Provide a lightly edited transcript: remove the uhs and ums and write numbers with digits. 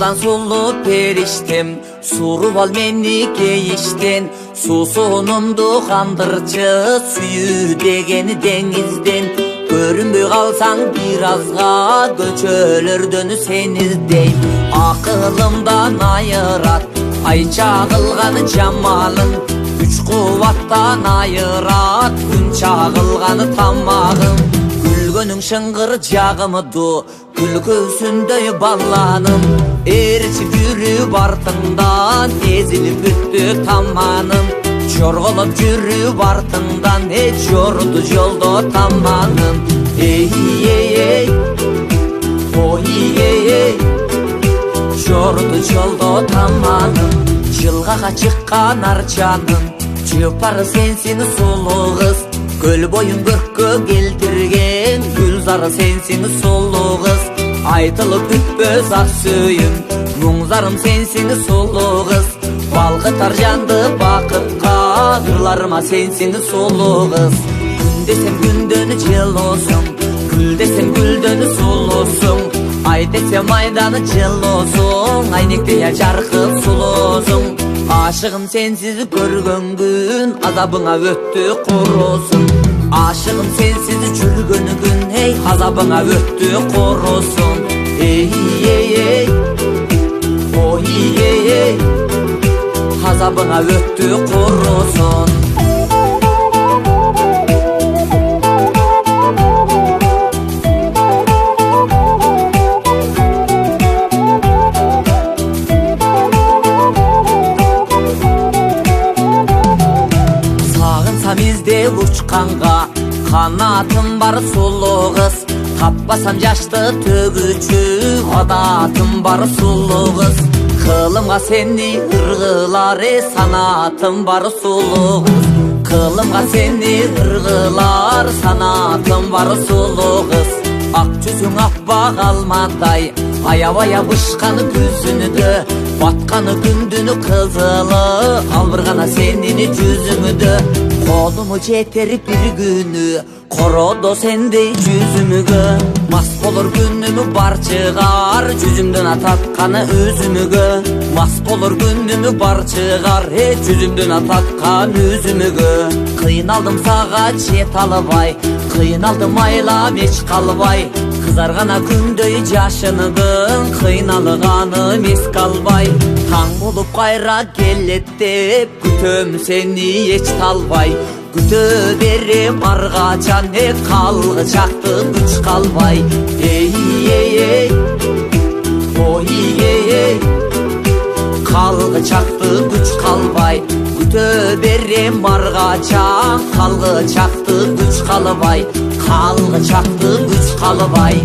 Жаралган сулуу периштем, суруп ал мени кейиштен. Суусунумду кандырчы, сүйүү деген деңизден. Көрүнбөй калсаң бир азга, көчөлөрдөн сени издейм. Акылымдан айырат, ай чагылган жамалың. Күч кубаттан айырат, күн чагылган тамагың. Күлгөнүң шыңгыр жагымыду, күлкөсүндөй балланым. Ээрчип жүрүп артыңдан, эзилип өттү таманым. Жорголоп жүрүп артыңдан, жорду жолдо таманым. Эй, ой, жорду жолдо таманым. Жылгага чыккан арчаным, жыпары сенсин сулуу кыз. Көл боюн көккө келтирген, гүлзары сенсин сулуу кыз. Айтылып бүтпөс ак сүйүм, муңзарым сенсин сулуу кыз. Балкытар жанды бакытка, ырларыма сенсин сулуу кыз. Күн десем күндөн жылуусуң, гүл десем гүлдөн сулуусуң. Ай десем айдан жылуусуң, айнектей жаркын сулуусуң. Ашыгым сенсиз көргөн күн, азабыңа өттү курусун. Ашыгым сенсиз жүргөн күн, азабыңа өттү курусун. Эй, ой, азабыңа өттү курусун. Издеп учканга канатым бар сулуу кыз. Таппасам жашты төгүүчү адатым бар сулуу кыз. Кылымга сени ыргылар санатым бар сулуу кыз. Кылымга сени ыргылар санатым бар сулуу кыз. Ак жүзүң аппак алматай, аябай бышкан күзүнүдө. Батканы күндүнү кызылы, албыргана сенини жүзүңүдө. Колуму жетер бир күнү, кородо сендей жүзүмүгө. Мас болор күнүмү бар чыгар, жүзүмдөн ататканы өзүмүгө. Мас болор күнүмү бар чыгар, жүзүмдөн ататкан өзүмүгө. Кыйналдым сага жете албай, кыйналдым айлап эч калбай. Кызаргана күндөй жашыныдың, кыйналганым эске албай. Таң болуп кайра келет деп, күтөм сени эч талбай. Күтө берем ар качан, калгычакты күч калбай. Эй, ой, калгычакты күч калбай. Күтө берем ар качан, калгычакты күч калбай. Калгычакты күч калбай.